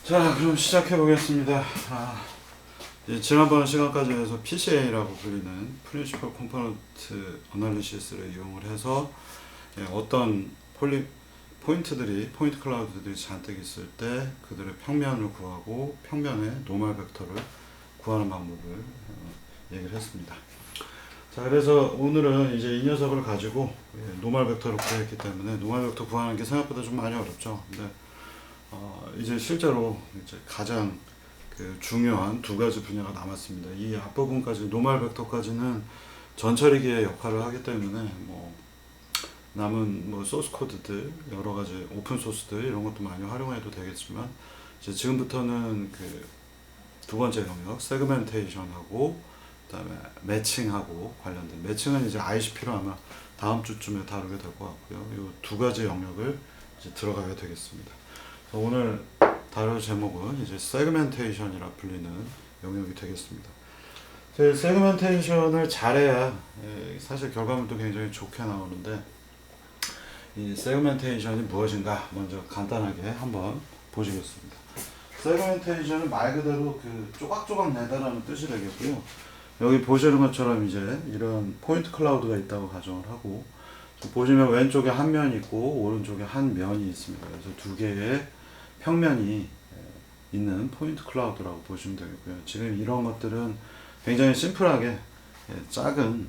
자, 그럼 시작해 보겠습니다. 지난번 시간까지 해서 PCA라고 불리는 Principal Component Analysis를 이용을 해서 어떤 포인트 클라우드들이 잔뜩 있을 때 그들의 평면을 구하고 평면의 노멀 벡터를 구하는 방법을 얘기를 했습니다. 자, 그래서 오늘은 이제 이 녀석을 가지고 노멀 벡터를 구했기 때문에 노멀 벡터 구하는 게 생각보다 좀 많이 어렵죠. 근데 이제 실제로 이제 가장 중요한 두 가지 분야가 남았습니다. 이 앞부분까지 노멀 벡터까지는 전처리기의 역할을 하기 때문에 남은 소스 코드들 여러 가지 오픈 소스들 이런 것도 많이 활용해도 되겠지만 이제 지금부터는 두 번째 영역 세그멘테이션하고 그다음에 매칭하고 관련된 매칭은 이제 ICP로 아마 다음 주쯤에 다루게 될 것 같고요. 이 두 가지 영역을 이제 들어가야 되겠습니다. 오늘 다룰 제목은 이제 세그멘테이션이라 불리는 영역이 되겠습니다. 세그멘테이션을 잘해야 사실 결과물도 굉장히 좋게 나오는데 이 세그멘테이션이 무엇인가 먼저 간단하게 한번 보시겠습니다. 세그멘테이션은 말 그대로 조각조각 내다라는 뜻이 되겠고요. 여기 보시는 것처럼 이제 이런 포인트 클라우드가 있다고 가정을 하고 보시면 왼쪽에 한 면이 있고 오른쪽에 한 면이 있습니다. 그래서 두 개의 평면이 있는 포인트 클라우드라고 보시면 되겠고요. 지금 이런 것들은 굉장히 심플하게 작은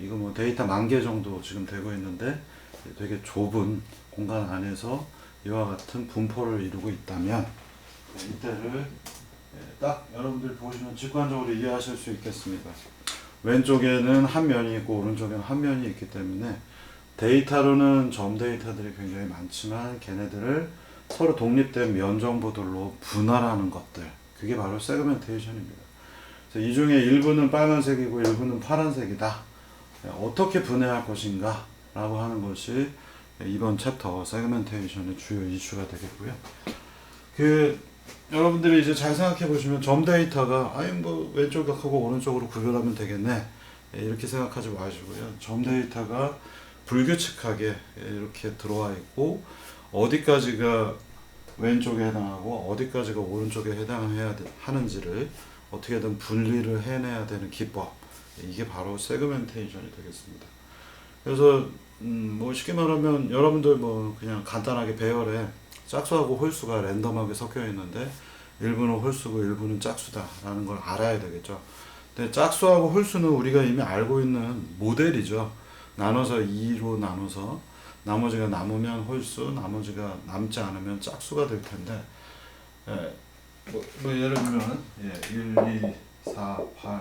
이거 데이터 10,000개 정도 지금 되고 있는데 되게 좁은 공간 안에서 이와 같은 분포를 이루고 있다면 이때를 딱 여러분들 보시면 직관적으로 이해하실 수 있겠습니다. 왼쪽에는 한 면이 있고 오른쪽에는 한 면이 있기 때문에 데이터로는 점 데이터들이 굉장히 많지만 걔네들을 서로 독립된 면 정보들로 분할하는 것들, 그게 바로 세그멘테이션입니다. 그래서 이 중에 일부는 빨간색이고 일부는 파란색이다. 어떻게 분해할 것인가 라고 하는 것이 이번 챕터 세그멘테이션의 주요 이슈가 되겠고요. 여러분들이 이제 잘 생각해 보시면 점 데이터가 왼쪽하고 오른쪽으로 구별하면 되겠네 이렇게 생각하지 마시고요. 점 데이터가 불규칙하게 이렇게 들어와 있고 어디까지가 왼쪽에 해당하고 어디까지가 오른쪽에 해당해야 하는지를 어떻게든 분리를 해내야 되는 기법, 이게 바로 세그멘테이션이 되겠습니다. 그래서 쉽게 말하면 여러분들 그냥 간단하게 배열에 짝수하고 홀수가 랜덤하게 섞여 있는데 일부는 홀수고 일부는 짝수다라는 걸 알아야 되겠죠. 근데 짝수하고 홀수는 우리가 이미 알고 있는 모델이죠. 나눠서 2로 나눠서 나머지가 남으면 홀수, 나머지가 남지 않으면 짝수가 될 텐데 예를 들면 1, 2, 4, 8,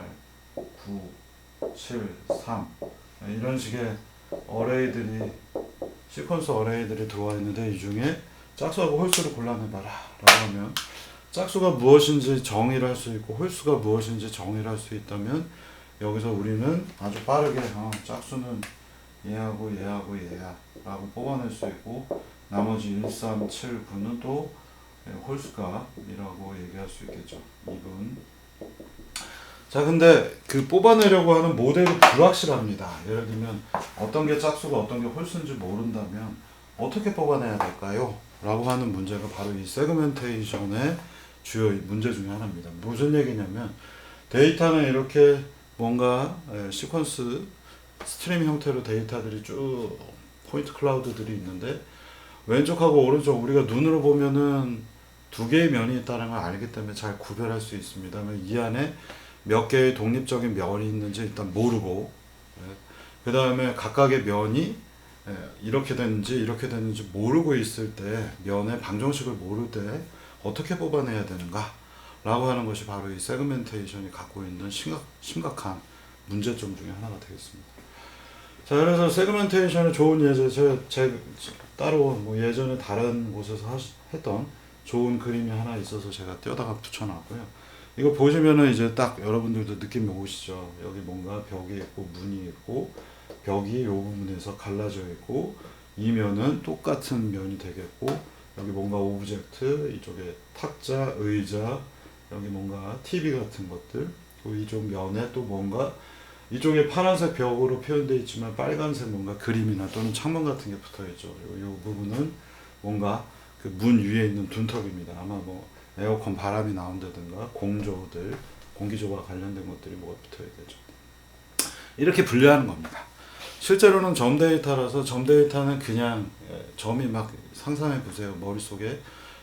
9, 7, 3 이런 식의 어레이들이 시퀀스 어레이들이 들어와 있는데 이 중에 짝수하고 홀수를 골라내봐라 라고 하면 짝수가 무엇인지 정의를 할 수 있고 홀수가 무엇인지 정의를 할 수 있다면 여기서 우리는 아주 빠르게 짝수는 얘하고 얘하고 얘야 라고 뽑아낼 수 있고 나머지 1, 3, 7, 9는 또 홀수값이라고 얘기할 수 있겠죠. 2분. 자, 근데 뽑아내려고 하는 모델이 불확실합니다. 예를 들면 어떤 게 짝수가 어떤 게 홀수인지 모른다면 어떻게 뽑아내야 될까요? 라고 하는 문제가 바로 이 세그멘테이션의 주요 문제 중에 하나입니다. 무슨 얘기냐면 데이터는 이렇게 뭔가 시퀀스 스트림 형태로 데이터들이 쭉 포인트 클라우드들이 있는데 왼쪽하고 오른쪽 우리가 눈으로 보면은 두 개의 면이 있다는 걸 알기 때문에 잘 구별할 수 있습니다. 이 안에 몇 개의 독립적인 면이 있는지 일단 모르고 그 다음에 각각의 면이 이렇게 됐는지 이렇게 됐는지 모르고 있을 때 면의 방정식을 모를 때 어떻게 뽑아내야 되는가 라고 하는 것이 바로 이 세그멘테이션이 갖고 있는 심각한 문제점 중에 하나가 되겠습니다. 자, 그래서 세그멘테이션의 좋은 예제, 제가 따로 예전에 다른 곳에서 했던 좋은 그림이 하나 있어서 제가 떼어다가 붙여놨고요. 이거 보시면은 이제 딱 여러분들도 느낌이 오시죠. 여기 뭔가 벽이 있고 문이 있고 벽이 이 부분에서 갈라져 있고 이 면은 똑같은 면이 되겠고 여기 뭔가 오브젝트, 이쪽에 탁자, 의자, 여기 뭔가 TV 같은 것들, 그리고 이쪽 면에 또 뭔가 이쪽에 파란색 벽으로 표현되어 있지만 빨간색 뭔가 그림이나 또는 창문 같은 게 붙어 있죠. 그리고 이 부분은 뭔가 문 위에 있는 둔턱입니다. 아마 에어컨 바람이 나온다든가 공조들, 공기조와 관련된 것들이 뭐가 붙어야 되죠. 이렇게 분류하는 겁니다. 실제로는 점 데이터라서 점 데이터는 그냥 점이 막 상상해 보세요. 머릿속에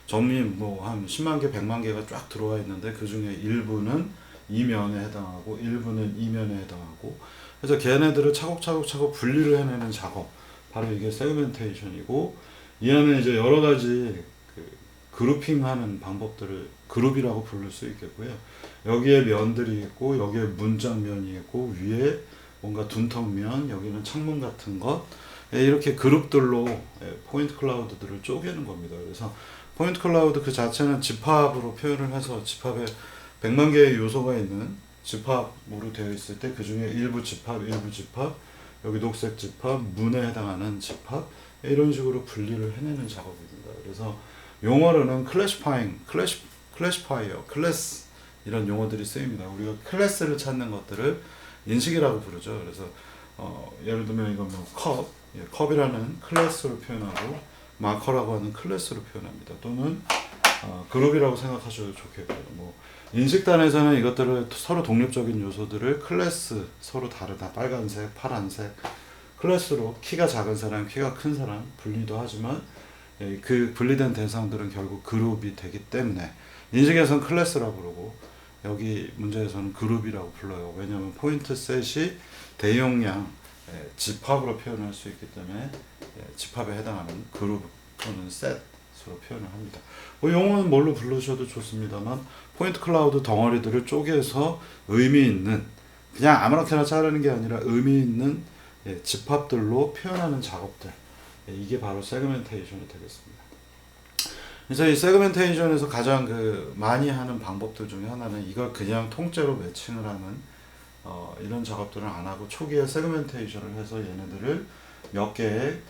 점이 뭐 한 10만 개, 100만 개가 쫙 들어와 있는데 그 중에 일부는 이면에 해당하고 일부는 이면에 해당하고 그래서 걔네들을 차곡차곡 분리를 해내는 작업, 바로 이게 세그멘테이션이고, 이 안에 이제 여러 가지 그 그룹핑하는 방법들을 그룹이라고 부를 수 있겠고요. 여기에 면들이 있고 여기에 문짝면이 있고 위에 뭔가 둔턱면, 여기는 창문 같은 것, 이렇게 그룹들로 포인트 클라우드들을 쪼개는 겁니다. 그래서 포인트 클라우드 그 자체는 집합으로 표현을 해서 집합에 100만 개의 요소가 있는 집합으로 되어 있을 때 그 중에 일부 집합, 여기 녹색 집합, 문에 해당하는 집합, 이런 식으로 분리를 해내는 작업입니다. 그래서 용어로는 클래시파이어, 클래스, 이런 용어들이 쓰입니다. 우리가 클래스를 찾는 것들을 인식이라고 부르죠. 그래서 예를 들면 이건 뭐 컵이라는 클래스로 표현하고 마커라고 하는 클래스로 표현합니다. 또는 그룹이라고 생각하셔도 좋겠고요. 뭐 인식단에서는 이것들을 서로 독립적인 요소들을 클래스, 서로 다르다, 빨간색, 파란색, 클래스로 키가 작은 사람, 키가 큰 사람 분리도 하지만 그 분리된 대상들은 결국 그룹이 되기 때문에 인식에서는 클래스라고 부르고 여기 문제에서는 그룹이라고 불러요. 왜냐하면 포인트 셋이 대용량 집합으로 표현할 수 있기 때문에 집합에 해당하는 그룹 또는 셋으로 표현을 합니다. 뭐 용어는 뭘로 부르셔도 좋습니다만 포인트 클라우드 덩어리들을 쪼개서 의미 있는, 그냥 아무렇게나 자르는 게 아니라 의미 있는 집합들로 표현하는 작업들, 이게 바로 세그멘테이션이 되겠습니다. 그래서 이 세그멘테이션에서 가장 많이 하는 방법들 중에 하나는 이걸 그냥 통째로 매칭을 하는 이런 작업들은 안 하고 초기에 세그멘테이션을 해서 얘네들을 몇 개의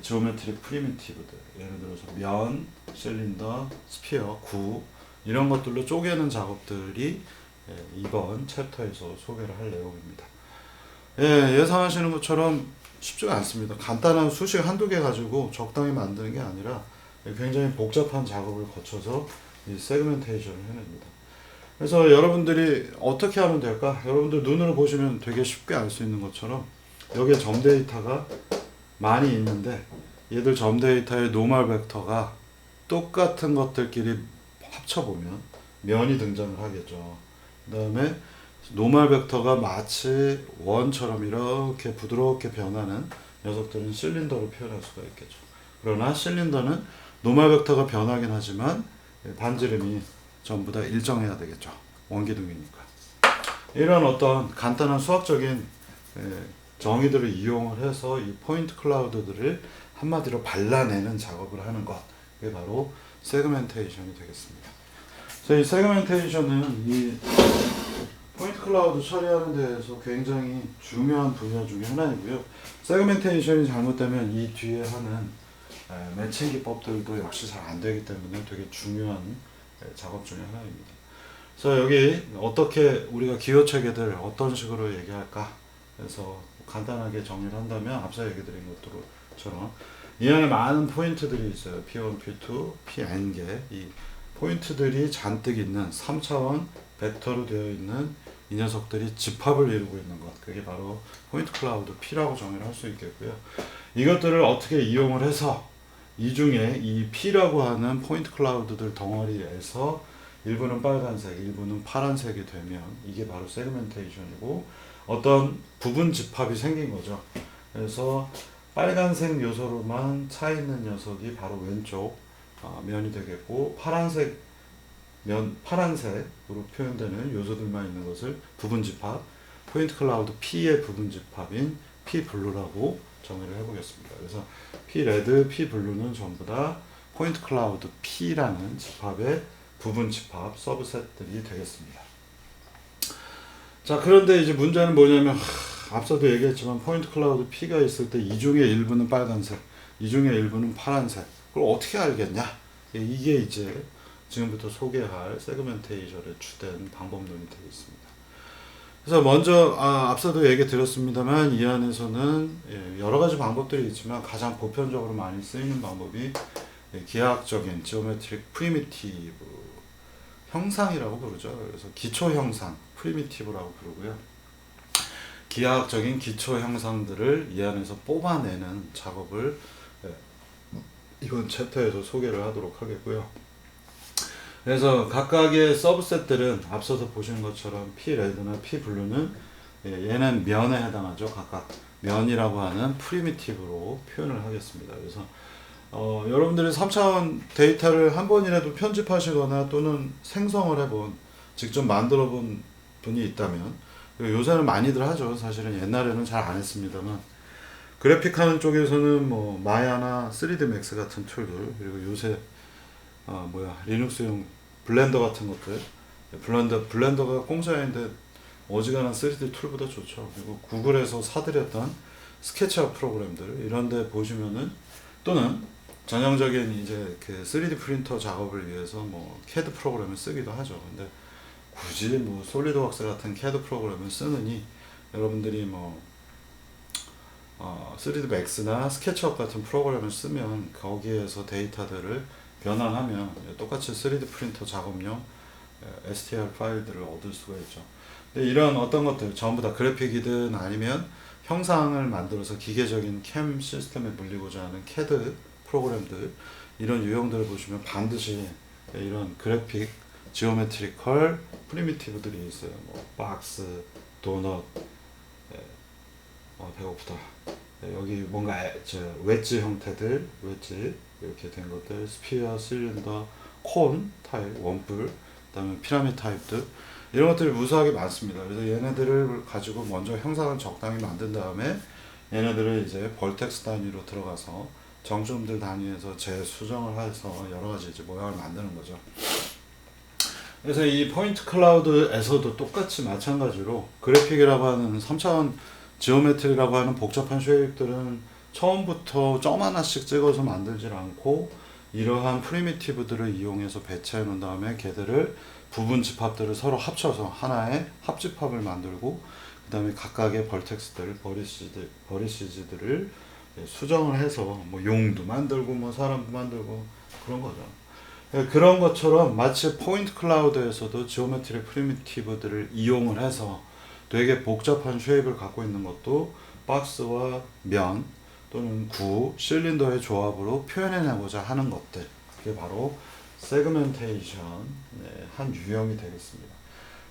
지오메트릭 프리미티브들, 예를 들어서 면, 실린더, 스피어, 구, 이런 것들로 쪼개는 작업들이 이번 챕터에서 소개를 할 내용입니다. 예상하시는 것처럼 쉽지가 않습니다. 간단한 수식 한두 개 가지고 적당히 만드는 게 아니라 굉장히 복잡한 작업을 거쳐서 이 세그멘테이션을 해냅니다. 그래서 여러분들이 어떻게 하면 될까? 여러분들 눈으로 보시면 되게 쉽게 알 수 있는 것처럼 여기에 점 데이터가 많이 있는데 얘들 점 데이터의 노멀 벡터가 똑같은 것들끼리 합쳐보면 면이 등장을 하겠죠. 그 다음에 노멀 벡터가 마치 원처럼 이렇게 부드럽게 변하는 녀석들은 실린더로 표현할 수가 있겠죠. 그러나 실린더는 노멀 벡터가 변하긴 하지만 반지름이 전부 다 일정해야 되겠죠. 원기둥이니까. 이런 어떤 간단한 수학적인 정의들을 이용을 해서 이 포인트 클라우드들을 한마디로 발라내는 작업을 하는 것, 그게 바로 세그멘테이션이 되겠습니다. 그래서 이 세그멘테이션은 이 포인트 클라우드 처리하는 데에서 굉장히 중요한 분야 중에 하나이고요. 세그멘테이션이 잘못되면 이 뒤에 하는 매칭 기법들도 역시 잘 안 되기 때문에 되게 중요한 작업 중에 하나입니다. 그래서 여기 어떻게 우리가 기호 체계들 어떤 식으로 얘기할까? 그래서 간단하게 정리를 한다면 앞서 얘기 드린 것처럼 이 안에 많은 포인트들이 있어요. P1, P2, Pn개. 이 포인트들이 잔뜩 있는 3차원 벡터로 되어 있는 이 녀석들이 집합을 이루고 있는 것, 그게 바로 포인트 클라우드 P라고 정의를 할 수 있겠고요. 이것들을 어떻게 이용을 해서 이 중에 이 P라고 하는 포인트 클라우드들 덩어리에서 일부는 빨간색, 일부는 파란색이 되면 이게 바로 세그멘테이션이고 어떤 부분 집합이 생긴 거죠. 그래서 빨간색 요소로만 차 있는 녀석이 바로 왼쪽 면이 되겠고 파란색으로 표현되는 요소들만 있는 것을 부분 집합, 포인트 클라우드 P의 부분 집합인 P 블루라고 정의를 해보겠습니다. 그래서 P 레드, P 블루는 전부 다 포인트 클라우드 P라는 집합의 부분 집합 서브셋들이 되겠습니다. 자, 그런데 이제 문제는 뭐냐면 앞서도 얘기했지만 포인트 클라우드 P가 있을 때 이 중에 일부는 빨간색, 이 중에 일부는 파란색. 그걸 어떻게 알겠냐? 이게 이제 지금부터 소개할 세그멘테이션의 주된 방법론이 되겠습니다. 그래서 먼저 앞서도 얘기 드렸습니다만 이 안에서는 여러 가지 방법들이 있지만 가장 보편적으로 많이 쓰이는 방법이 기하학적인 지오메트릭 프리미티브 형상이라고 부르죠. 그래서 기초 형상, 프리미티브라고 부르고요. 기하학적인 기초 형상들을 이 안에서 뽑아내는 작업을 이번 챕터에서 소개를 하도록 하겠고요. 그래서 각각의 서브셋들은 앞서서 보신 것처럼 P-red나 P-blue는 얘는 면에 해당하죠. 각각 면이라고 하는 프리미티브로 표현을 하겠습니다. 그래서 여러분들이 3차원 데이터를 한 번이라도 편집하시거나 또는 생성을 해본, 직접 만들어 본 분이 있다면, 요새는 많이들 하죠. 사실은 옛날에는 잘 안 했습니다만, 그래픽 하는 쪽에서는 뭐 마야나 3D 맥스 같은 툴들, 그리고 요새 리눅스용 블렌더 같은 것들, 블렌더가 공짜인데 어지간한 3D 툴보다 좋죠. 그리고 구글에서 사들였던 스케치업 프로그램들 이런 데 보시면은, 또는 전형적인 이제 그 3D 프린터 작업을 위해서 뭐 CAD 프로그램을 쓰기도 하죠. 근데 굳이 뭐 솔리드웍스 같은 CAD 프로그램을 쓰느니 여러분들이 뭐 3D 맥스나 스케치업 같은 프로그램을 쓰면 거기에서 데이터들을 변환하면 똑같이 3D 프린터 작업용 STL 파일들을 얻을 수가 있죠. 근데 이런 어떤 것들 전부 다 그래픽이든 아니면 형상을 만들어서 기계적인 캠 시스템에 물리고자 하는 CAD 프로그램들, 이런 유형들을 보시면 반드시 이런 그래픽 지오메트리컬 프리미티브들이 있어요. 뭐 박스, 도넛, 배고프다. 여기 뭔가 웨지 형태들, 웨지 이렇게 된 것들, 스피어, 실린더, 콘 타입, 원뿔, 그다음에 피라미드 타입들, 이런 것들이 무수하게 많습니다. 그래서 얘네들을 가지고 먼저 형상을 적당히 만든 다음에 얘네들을 이제 벌텍스 단위로 들어가서 정점들 단위에서 재수정을 해서 여러 가지 이제 모양을 만드는 거죠. 그래서 이 포인트 클라우드에서도 똑같이 마찬가지로 그래픽이라고 하는 3차원 지오메트리라고 하는 복잡한 쉐입들은 처음부터 점 하나씩 찍어서 만들질 않고 이러한 프리미티브들을 이용해서 배치해 놓은 다음에 걔들을 부분 집합들을 서로 합쳐서 하나의 합집합을 만들고, 그 다음에 각각의 벌텍스들, 버리시즈들을 수정을 해서 뭐 용도 만들고 뭐 사람도 만들고 그런 거죠. 그런 것처럼 마치 포인트 클라우드에서도 지오메트리 프리미티브들을 이용을 해서 되게 복잡한 쉐입을 갖고 있는 것도 박스와 면 또는 구, 실린더의 조합으로 표현해내고자 하는 것들, 그게 바로 세그멘테이션 한 유형이 되겠습니다.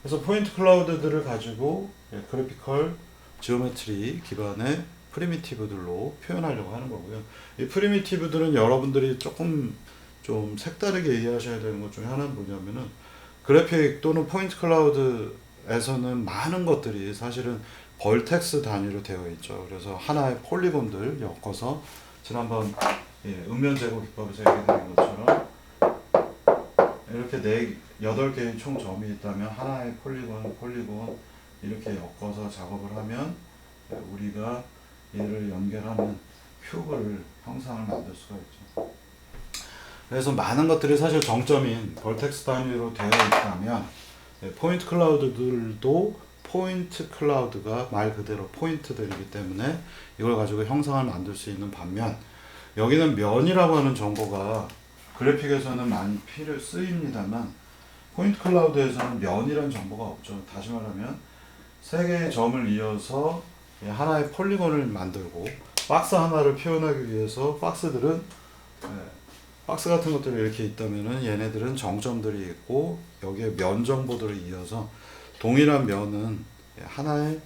그래서 포인트 클라우드들을 가지고 그래피컬 지오메트리 기반의 프리미티브들로 표현하려고 하는 거고요. 이 프리미티브들은 여러분들이 조금 좀 색다르게 이해하셔야 되는 것 중에 하나는 뭐냐면은, 그래픽 또는 포인트 클라우드에서는 많은 것들이 사실은 벌텍스 단위로 되어 있죠. 그래서 하나의 폴리곤들 엮어서 지난번 음면 제곱 기법에서 얘기드린 것처럼 이렇게 8개의 총 점이 있다면 하나의 폴리곤 이렇게 엮어서 작업을 하면 우리가 얘를 연결하는 큐브를 형상을 만들 수가 있죠. 그래서 많은 것들이 사실 정점인 벌텍스 단위로 되어 있다면 포인트 클라우드들도 포인트 클라우드가 말 그대로 포인트들이기 때문에 이걸 가지고 형상을 만들 수 있는 반면, 여기는 면이라고 하는 정보가 그래픽에서는 많이 쓰입니다만 포인트 클라우드에서는 면이라는 정보가 없죠. 다시 말하면 세 개의 점을 이어서 하나의 폴리곤을 만들고 박스 하나를 표현하기 위해서 박스들은 박스 같은 것들이 이렇게 있다면은 얘네들은 정점들이 있고 여기에 면 정보들을 이어서 동일한 면은 하나의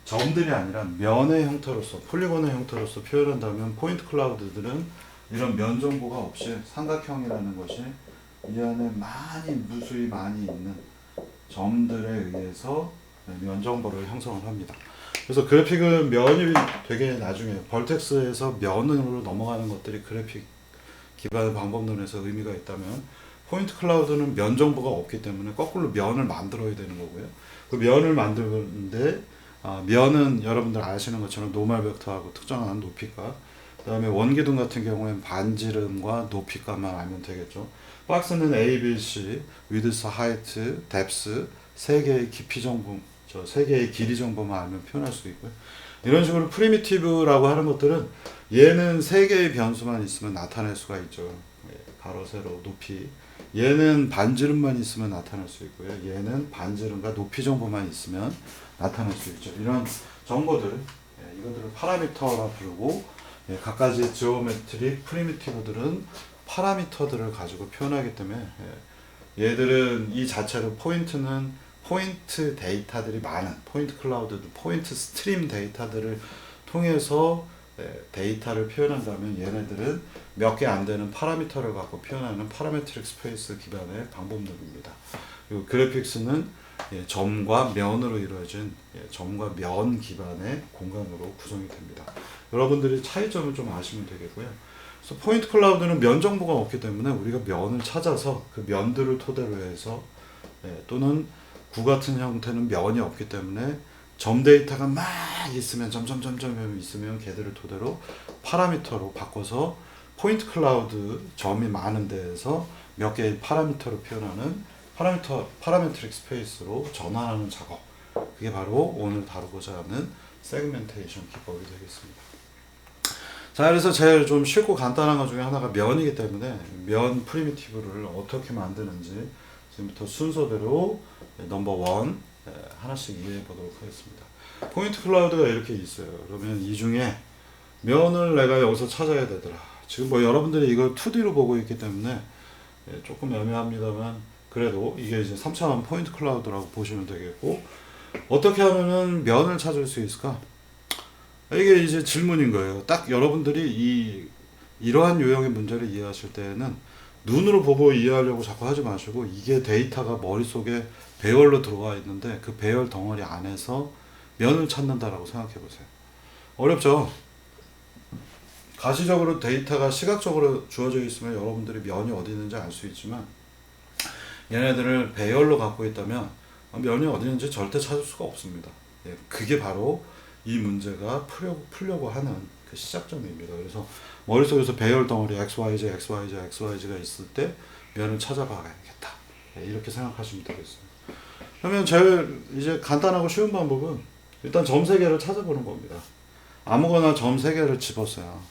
점들이 아니라 면의 형태로서, 폴리곤의 형태로서 표현한다면 포인트 클라우드들은 이런 면 정보가 없이 삼각형이라는 것이 이 안에 무수히 많이 있는 점들에 의해서 면 정보를 형성을 합니다. 그래서 그래픽은 면이 되게 나중에 벌텍스에서 면으로 넘어가는 것들이 그래픽 기반의 방법론에서 의미가 있다면, 포인트 클라우드는 면 정보가 없기 때문에 거꾸로 면을 만들어야 되는 거고요. 그 면을 만드는데 면은 여러분들 아시는 것처럼 노멀 벡터하고 특정한 높이값, 그 다음에 원기둥 같은 경우에는 반지름과 높이값만 알면 되겠죠. 박스는 A, B, C, 위드스, 하이트, 뎁스, 세 개의 깊이 정보, 세 개의 길이 정보만 알면 표현할 수 있고요. 이런 식으로 프리미티브라고 하는 것들은 얘는 세 개의 변수만 있으면 나타낼 수가 있죠. 가로 세로 높이. 얘는 반지름만 있으면 나타날 수 있고요. 얘는 반지름과 높이 정보만 있으면 나타날 수 있죠. 이런 정보들, 이것들을 파라미터라 부르고, 각가지 지오메트릭 프리미티브들은 파라미터들을 가지고 표현하기 때문에 얘들은 이 자체로 포인트는 포인트 데이터들이 많은 포인트 클라우드, 포인트 스트림 데이터들을 통해서 데이터를 표현한다면 얘네들은 몇 개 안 되는 파라미터를 갖고 표현하는 파라메트릭 스페이스 기반의 방법론입니다. 그리고 그래픽스는 점과 면으로 이루어진 점과 면 기반의 공간으로 구성이 됩니다. 여러분들이 차이점을 좀 아시면 되겠고요. 그래서 포인트 클라우드는 면 정보가 없기 때문에 우리가 면을 찾아서 그 면들을 토대로 해서 또는 구 같은 형태는 면이 없기 때문에 점 데이터가 막 있으면 점점점점 있으면 걔들을 토대로 파라미터로 바꿔서 포인트 클라우드 점이 많은 데에서 몇 개의 파라미터로 표현하는 파라메트릭 스페이스로 전환하는 작업. 그게 바로 오늘 다루고자 하는 세그멘테이션 기법이 되겠습니다. 자, 그래서 제일 좀 쉽고 간단한 것 중에 하나가 면이기 때문에 면 프리미티브를 어떻게 만드는지 지금부터 순서대로 넘버 1 하나씩 이해해 보도록 하겠습니다. 포인트 클라우드가 이렇게 있어요. 그러면 이 중에 면을 내가 여기서 찾아야 되더라. 지금 뭐 여러분들이 이걸 2D로 보고 있기 때문에 조금 애매합니다만 그래도 이게 이제 3차원 포인트 클라우드라고 보시면 되겠고, 어떻게 하면은 면을 찾을 수 있을까? 이게 이제 질문인 거예요. 딱 여러분들이 이러한 유형의 문제를 이해하실 때에는 눈으로 보고 이해하려고 자꾸 하지 마시고, 이게 데이터가 머릿속에 배열로 들어와 있는데 그 배열 덩어리 안에서 면을 찾는다라고 생각해 보세요. 어렵죠? 가시적으로 데이터가 시각적으로 주어져 있으면 여러분들이 면이 어디 있는지 알 수 있지만, 얘네들을 배열로 갖고 있다면 면이 어디 있는지 절대 찾을 수가 없습니다. 그게 바로 이 문제가 풀려고 하는 그 시작점입니다. 그래서 머릿속에서 배열 덩어리 XYZ, XYZ, XYZ가 있을 때 면을 찾아봐야겠다. 이렇게 생각하시면 되겠습니다. 그러면 제일 이제 간단하고 쉬운 방법은 일단 점 3개를 찾아보는 겁니다. 아무거나 점 3개를 집었어요.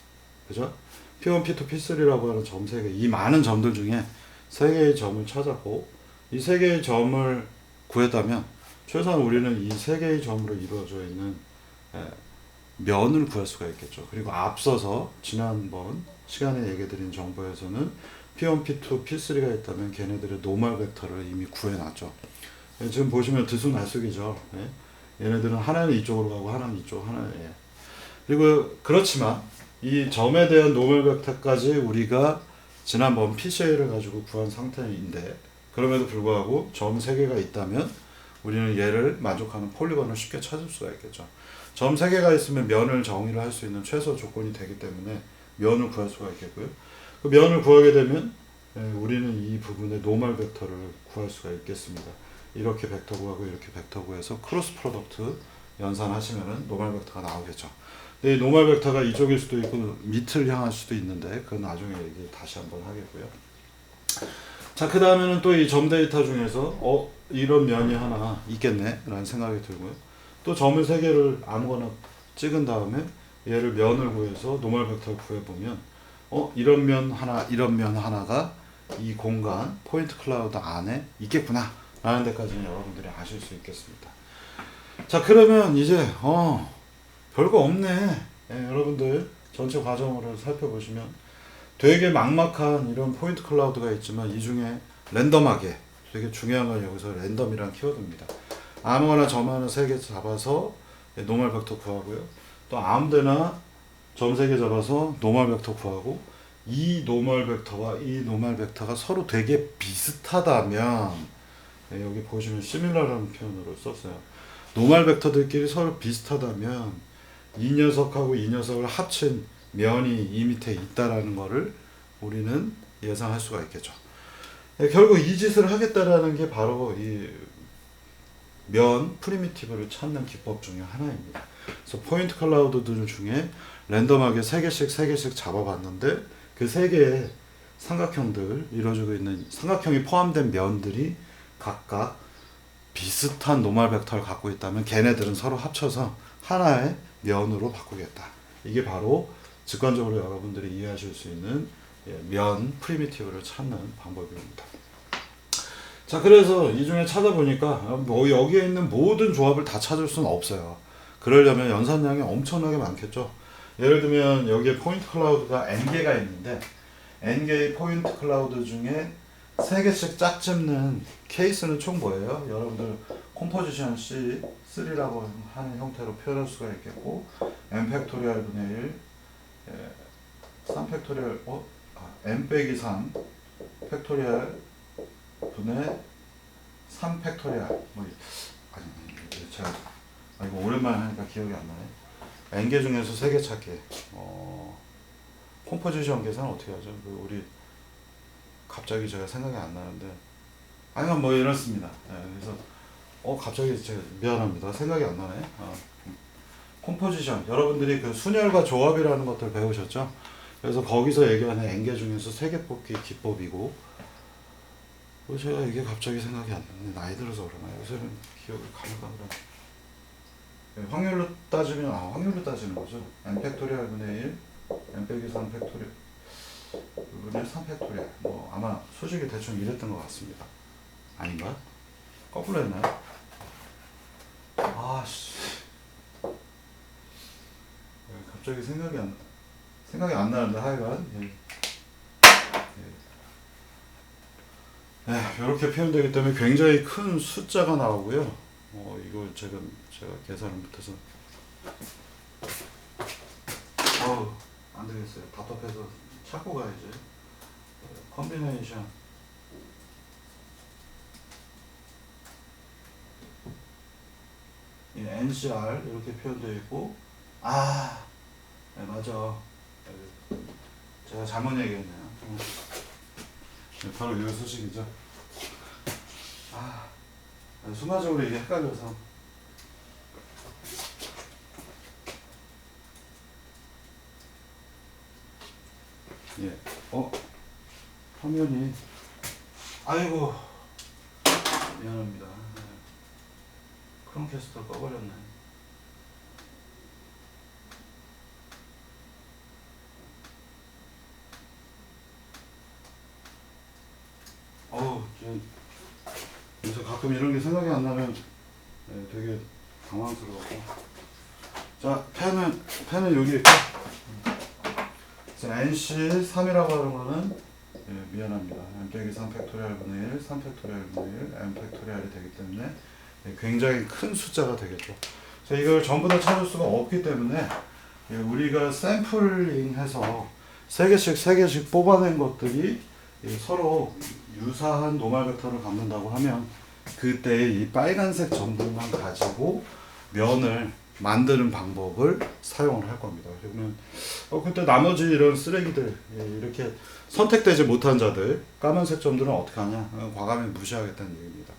그죠? P1, P2, P3라고 하는 점 3개, 이 많은 점들 중에 3개의 점을 찾았고, 이 3개의 점을 구했다면 최소한 우리는 이 3개의 점으로 이루어져 있는 면을 구할 수가 있겠죠. 그리고 앞서서 지난번 시간에 얘기 드린 정보에서는 P1, P2, P3가 있다면 걔네들의 노멀 벡터를 이미 구해놨죠. 지금 보시면 들쑥날쑥이죠. 얘네들은 하나는 이쪽으로 가고 하나는 이쪽, 하나는 그리고 그렇지만 이 점에 대한 노멀 벡터까지 우리가 지난번 PCA를 가지고 구한 상태인데, 그럼에도 불구하고 점 3개가 있다면 우리는 얘를 만족하는 폴리곤을 쉽게 찾을 수가 있겠죠. 점 3개가 있으면 면을 정의를 할 수 있는 최소 조건이 되기 때문에 면을 구할 수가 있겠고요. 그 면을 구하게 되면 우리는 이 부분의 노멀 벡터를 구할 수가 있겠습니다. 이렇게 벡터 구하고 이렇게 벡터 구해서 크로스 프로덕트 연산하시면은 노멀 벡터가 나오겠죠. 이 노멀 벡터가 이쪽일 수도 있고 밑을 향할 수도 있는데 그건 나중에 얘기 다시 한번 하겠고요. 자, 그 다음에는 또 이 점 데이터 중에서 이런 면이 하나 있겠네 라는 생각이 들고요. 또 점을 3개를 아무거나 찍은 다음에 얘를 면을 구해서 노멀 벡터를 구해보면 이런 면 하나, 이런 면 하나가 이 공간 포인트 클라우드 안에 있겠구나 라는 데까지는 여러분들이 아실 수 있겠습니다. 자, 그러면 이제 별거 없네. 여러분들 전체 과정을 살펴보시면 되게 막막한 이런 포인트 클라우드가 있지만 이 중에 랜덤하게, 되게 중요한 건 여기서 랜덤이라는 키워드입니다. 아무거나 점 하나 3개 잡아서 노멀 벡터 구하고요. 또 아무데나 점 3개 잡아서 노멀 벡터 구하고, 이 노멀 벡터와 이 노멀 벡터가 서로 되게 비슷하다면, 여기 보시면 시밀러라는 표현으로 썼어요. 노멀 벡터들끼리 서로 비슷하다면 이 녀석하고 이 녀석을 합친 면이 이 밑에 있다라는 것을 우리는 예상할 수가 있겠죠. 결국 이 짓을 하겠다라는 게 바로 이 면 프리미티브를 찾는 기법 중에 하나입니다. 그래서 포인트 클라우드들 중에 랜덤하게 3개씩 잡아봤는데 그 3개의 삼각형들 이루어지고 있는 삼각형이 포함된 면들이 각각 비슷한 노멀 벡터를 갖고 있다면 걔네들은 서로 합쳐서 하나의 면으로 바꾸겠다. 이게 바로 직관적으로 여러분들이 이해하실 수 있는 면 프리미티브를 찾는 방법입니다. 자, 그래서 이 중에 찾아보니까 뭐 여기에 있는 모든 조합을 다 찾을 수는 없어요. 그러려면 연산량이 엄청나게 많겠죠. 예를 들면 여기에 포인트 클라우드가 n개가 있는데 n개의 포인트 클라우드 중에 3개씩 짝짓는 케이스는 총 뭐예요? 여러분들 컴포지션 C3라고 하는 형태로 표현할 수가 있겠고 n 팩토리얼 분의 1 3 팩토리얼 n 빼기 3 팩토리얼 분의 3 팩토리얼 아니 제가 이거 오랜만에 하니까 기억이 안 나네. n개 중에서 3개 찾기. 컴포지션 계산 어떻게 하죠? 우리 갑자기 제가 생각이 안 나는데 아니면 뭐 이렇습니다. 그래서 갑자기 제가 미안합니다. 생각이 안 나네. 컴포지션 여러분들이 그 순열과 조합이라는 것들 배우셨죠? 그래서 거기서 얘기하는 n개 중에서 3개 뽑기 기법이고 제가 이게 갑자기 생각이 안 나네. 나이 들어서 그러나 요새는 기억이 가물가물하네. 확률로 따지면 확률로 따지는 거죠. n 팩토리얼 분의 1 n 빼기 3 팩토리얼 분의 3 팩토리얼 뭐 아마 수직이 대충 이랬던 것 같습니다. 아닌가? 거꾸로 했나요? 아씨 갑자기 생각이 안 나는데 하여간 이렇게 표현되기 때문에 굉장히 큰 숫자가 나오고요. 이거 제가 계산을 못해서 안 되겠어요. 답답해서 찾고 가야지. 컴비네이션 NCR 이렇게 표현되어 있고 네, 맞아. 제가 잘못 얘기했네요. 바로 이 소식이죠. 순간적으로 이게 헷갈려서. 화면이 아이고 미안합니다. 크롬캐스터 꺼버렸네. 그래서 가끔 이런 게 생각이 안 나면 되게 당황스러워서. 자, 펜은 여기 있고. NC3이라고 하는 거는 미안합니다. n 빼기 3 팩토리얼 분의 1, 3 팩토리얼 분의 1, n 팩토리얼이 되기 때문에 굉장히 큰 숫자가 되겠죠. 그래서 이걸 전부 다 찾을 수가 없기 때문에 우리가 샘플링해서 3개씩 뽑아낸 것들이 서로 유사한 노멀 벡터를 갖는다고 하면 그때 이 빨간색 점들만 가지고 면을 만드는 방법을 사용을 할 겁니다. 그러면 그때 나머지 이런 쓰레기들 이렇게 선택되지 못한 자들 까만색 점들은 어떻게 하냐? 과감히 무시하겠다는 얘기입니다.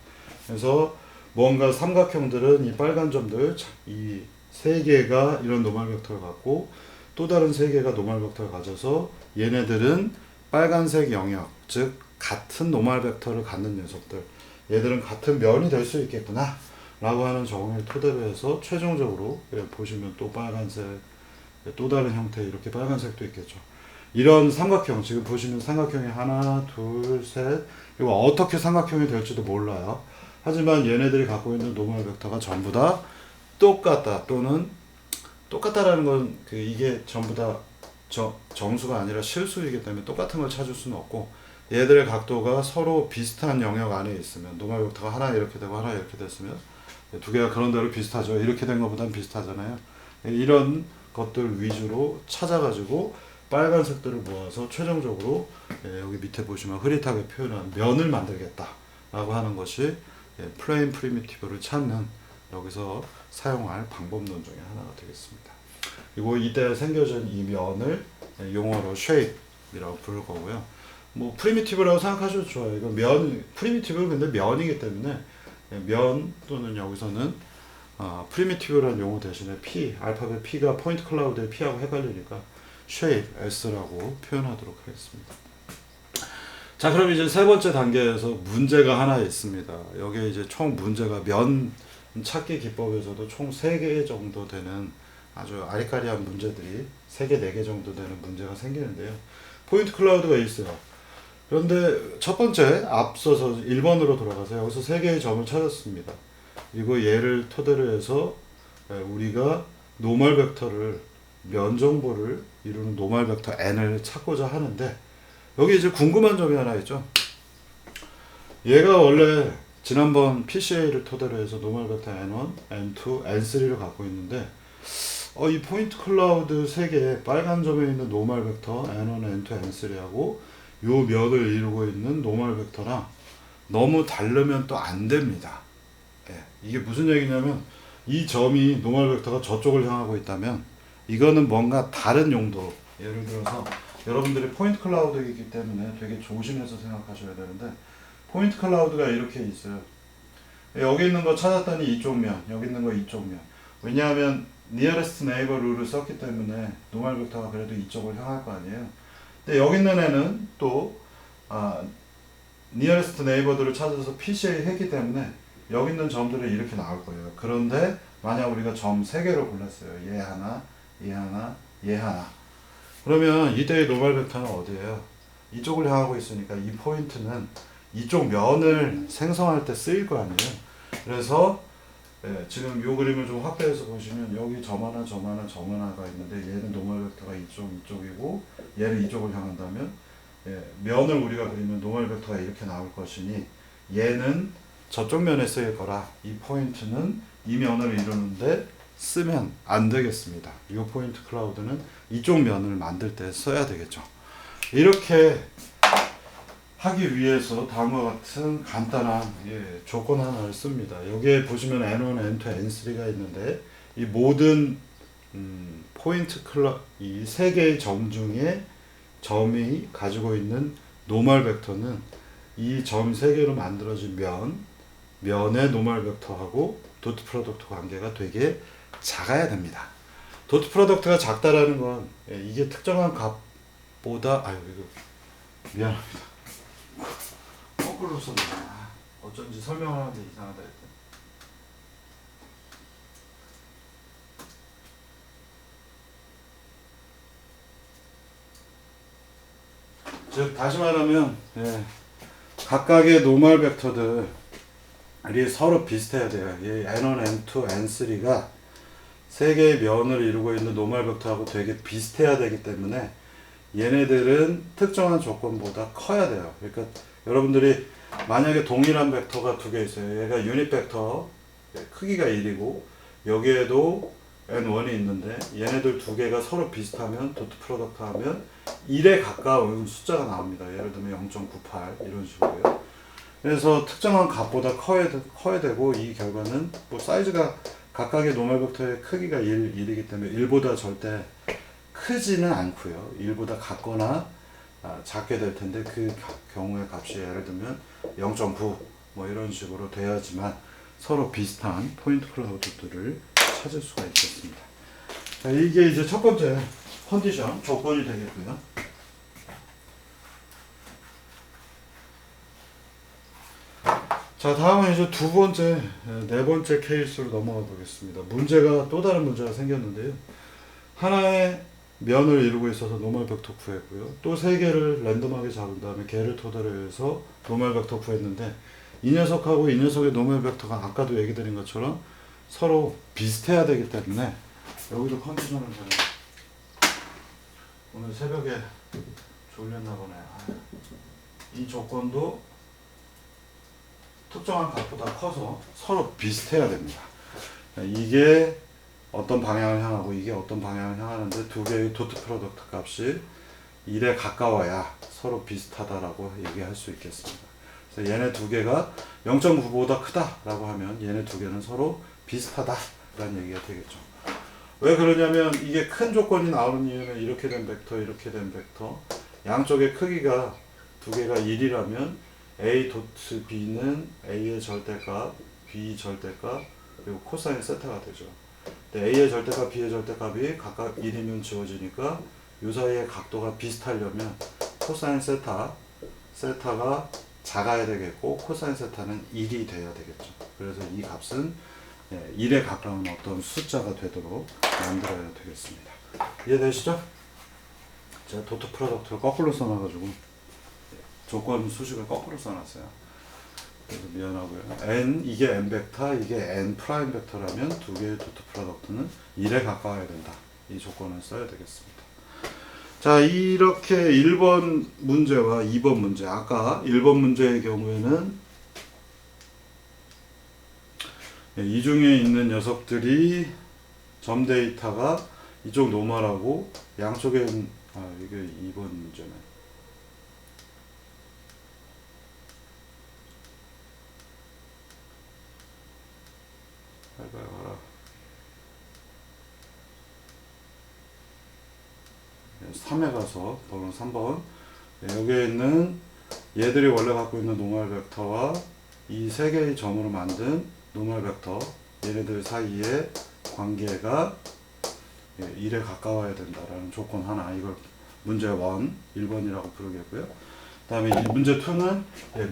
그래서 뭔가 삼각형들은 이 빨간 점들 이 3개가 이런 노멀 벡터를 갖고 또 다른 3개가 노멀 벡터를 가져서 얘네들은 빨간색 영역 즉 같은 노멀 벡터를 갖는 녀석들 얘들은 같은 면이 될 수 있겠구나 라고 하는 정의를 토대로 해서 최종적으로 보시면 또 빨간색 또 다른 형태 이렇게 빨간색도 있겠죠. 이런 삼각형 지금 보시는 삼각형이 하나 둘 셋 이거 어떻게 삼각형이 될지도 몰라요. 하지만 얘네들이 갖고 있는 노멀 벡터가 전부 다 똑같다 또는 똑같다라는 건 이게 전부 다 정수가 아니라 실수이기 때문에 똑같은 걸 찾을 수는 없고 얘들의 각도가 서로 비슷한 영역 안에 있으면 노멀 벡터가 하나 이렇게 되고 하나 이렇게 됐으면 두 개가 그런 대로 비슷하죠. 이렇게 된 것보다는 비슷하잖아요. 이런 것들 위주로 찾아가지고 빨간색들을 모아서 최종적으로 여기 밑에 보시면 흐릿하게 표현한 면을 만들겠다 라고 하는 것이 플레인 프리미티브를 찾는 여기서 사용할 방법론 중에 하나가 되겠습니다. 그리고 이때 생겨진 이 면을 용어로 shape이라고 부를 거고요. 뭐 프리미티브라고 생각하셔도 좋아요. 이거 프리미티브는 근데 면이기 때문에 면 또는 여기서는 프리미티브라는 용어 대신에 P, 알파벳 P가 포인트 클라우드의 P하고 헷갈리니까 shape, S라고 표현하도록 하겠습니다. 자, 그럼 이제 세 번째 단계에서 문제가 하나 있습니다. 여기에 이제 총 문제가 면 찾기 기법에서도 총 3개 정도 되는 아주 아리까리한 문제들이 3개, 4개 정도 되는 문제가 생기는데요. 포인트 클라우드가 있어요. 그런데 첫 번째 앞서서 1번으로 돌아가서 여기서 세 개의 점을 찾았습니다. 그리고 얘를 토대로 해서 우리가 노멀 벡터를 면 정보를 이루는 노멀 벡터 n을 찾고자 하는데 여기 이제 궁금한 점이 하나 있죠. 얘가 원래 지난번 PCA를 토대로 해서 노멀 벡터 n1, n2, n3를 갖고 있는데 이 포인트 클라우드 3개의 빨간 점에 있는 노멀 벡터 n1, n2, n3하고 요 면을 이루고 있는 노멀 벡터랑 너무 다르면 또 안 됩니다. 이게 무슨 얘기냐면 이 점이 노멀 벡터가 저쪽을 향하고 있다면 이거는 뭔가 다른 용도, 예를 들어서 여러분들이 포인트 클라우드이기 때문에 되게 조심해서 생각하셔야 되는데 포인트 클라우드가 이렇게 있어요. 여기 있는 거 찾았더니 이쪽 면, 여기 있는 거 이쪽 면. 왜냐하면 nearest neighbor 룰을 썼기 때문에 노멀 벡터가 그래도 이쪽을 향할 거 아니에요. 근데 여기 있는 애는 또 nearest neighbor들을 찾아서 PCA 했기 때문에 여기 있는 점들이 이렇게 나올 거예요. 그런데 만약 우리가 점 3개를 골랐어요. 얘 하나, 얘 하나, 얘 하나. 그러면 이때의 노멀 벡터는 어디예요? 이쪽을 향하고 있으니까 이 포인트는 이쪽 면을 생성할 때 쓰일 거 아니에요. 그래서 지금 이 그림을 좀 확대해서 보시면 여기 점 하나, 점 하나, 점 하나가 있는데 얘는 노멀 벡터가 이쪽이고 얘를 이쪽을 향한다면 면을 우리가 그리면 노멀 벡터가 이렇게 나올 것이니 얘는 저쪽 면에 쓰일 거라 이 포인트는 이 면을 이루는데 쓰면 안 되겠습니다. 이 포인트 클라우드는 이쪽 면을 만들 때 써야 되겠죠. 이렇게 하기 위해서 다음과 같은 간단한 조건 하나를 씁니다. 여기에 보시면 N1, N2, N3가 있는데 이 모든 포인트 이 세 개의 점 중에 점이 가지고 있는 노멀 벡터는 이 점 세 개로 만들어진 면의 노멀 벡터하고 도트 프로덕트 관계가 되게 작아야 됩니다. 도트 프로덕트가 작다라는 건 이게 특정한 값보다 이거 미안합니다. 거꾸로 썼네. 어쩐지 설명을 하는데 이상하다 했더니. 즉 다시 말하면 각각의 노멀 벡터들이 서로 비슷해야 돼요. 이 n1, n2, n3가 세 개의 면을 이루고 있는 노멀 벡터하고 되게 비슷해야 되기 때문에 얘네들은 특정한 조건보다 커야 돼요. 그러니까 여러분들이 만약에 동일한 벡터가 두 개 있어요. 얘가 유닛 벡터 크기가 1이고 여기에도 n1이 있는데 얘네들 두 개가 서로 비슷하면 도트 프로덕트 하면 1에 가까운 숫자가 나옵니다. 예를 들면 0.98 이런 식으로요. 그래서 특정한 값보다 커야 되고 이 결과는 뭐 사이즈가 각각의 노멀 벡터의 크기가 1이기 때문에 1보다 절대 크지는 않고요. 1보다 같거나 작게 될 텐데 그 경우의 값이 예를 들면 0.9 뭐 이런 식으로 돼야지만 서로 비슷한 포인트 클라우드들을 찾을 수가 있겠습니다. 자, 이게 이제 첫 번째 컨디션 조건이 되겠고요. 자, 다음은 이제 두 번째, 네 번째 케이스로 넘어가 보겠습니다. 문제가 또 다른 문제가 생겼는데요. 하나의 면을 이루고 있어서 노멀 벡터 구했고요. 또 세 개를 랜덤하게 잡은 다음에 걔를 토대로 해서 노멀 벡터 구했는데 이 녀석하고 이 녀석의 노멀 벡터가 아까도 얘기 드린 것처럼 서로 비슷해야 되기 때문에 여기도 컨디션을 제가 오늘 새벽에 졸렸나 보네. 이 조건도 특정한 값보다 커서 서로 비슷해야 됩니다. 이게 어떤 방향을 향하고 이게 어떤 방향을 향하는데 두 개의 도트 프로덕트 값이 1에 가까워야 서로 비슷하다라고 얘기할 수 있겠습니다. 그래서 얘네 두 개가 0.9보다 크다라고 하면 얘네 두 개는 서로 비슷하다라는 얘기가 되겠죠. 왜 그러냐면 이게 큰 조건이 나오는 이유는 이렇게 된 벡터, 이렇게 된 벡터 양쪽의 크기가 두 개가 1이라면 A 도트 B는 A의 절대값, B 절대값, 그리고 코사인 세타가 되죠. A의 절대값, B의 절대값이 각각 1이면 지워지니까 이 사이의 각도가 비슷하려면 코사인 세타가 작아야 되겠고 코사인 세타는 1이 돼야 되겠죠. 그래서 이 값은 1에 가까운 어떤 숫자가 되도록 만들어야 되겠습니다. 이해되시죠? 자, 제가 도트 프로덕트를 거꾸로 써놔가지고 조건 수식을 거꾸로 써놨어요. 그래서 미안하고요. n 이게 n 벡터, 이게 n 프라임 벡터라면 두 개의 도트 프로덕트는 1에 가까워야 된다. 이 조건을 써야 되겠습니다. 자, 이렇게 1번 문제와 2번 문제, 아까 1번 문제의 경우에는 이 중에 있는 녀석들이 점 데이터가 이쪽 노멀하고 양쪽엔 이게 2번 문제네. 봐라. 3에 가서 번호 3번 여기에 있는 얘들이 원래 갖고 있는 노멀 벡터와 이 세 개의 점으로 만든 노멀 벡터 얘네들 사이의 관계가 1에 가까워야 된다라는 조건 하나, 이걸 문제 1번이라고 부르겠고요. 그 다음에 문제 2는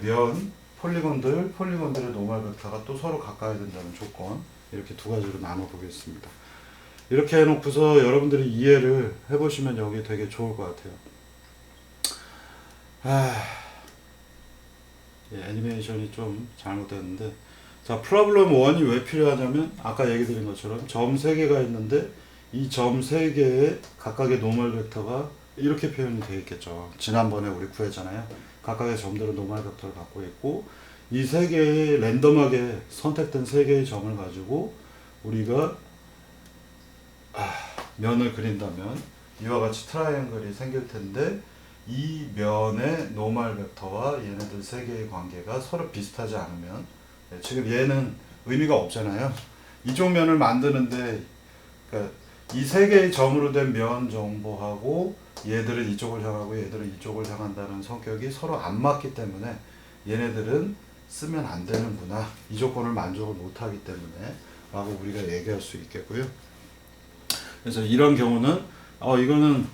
면, 폴리곤들의 노멀 벡터가 또 서로 가까워야 된다는 조건, 이렇게 두 가지로 나눠 보겠습니다. 이렇게 해놓고서 여러분들이 이해를 해보시면 여기 되게 좋을 것 같아요. 애니메이션이 좀 잘못됐는데, 자, 프로블럼 1이 왜 필요하냐면 아까 얘기 드린 것처럼 점 3개가 있는데 이 점 3개의 각각의 노멀 벡터가 이렇게 표현이 되어 있겠죠. 지난번에 우리 구했잖아요. 각각의 점들은 노멀 벡터를 갖고 있고 이 3개의 랜덤하게 선택된 3개의 점을 가지고 우리가 면을 그린다면 이와 같이 트라이앵글이 생길 텐데 이 면의 노멀 벡터와 얘네들 3개의 관계가 서로 비슷하지 않으면, 지금 얘는 의미가 없잖아요. 이쪽 면을 만드는데 그러니까 이 3개의 점으로 된 면 정보하고 얘들은 이쪽을 향하고 얘들은 이쪽을 향한다는 성격이 서로 안 맞기 때문에 얘네들은 쓰면 안 되는구나, 이 조건을 만족을 못하기 때문에 라고 우리가 얘기할 수 있겠고요. 그래서 이런 경우는 이거는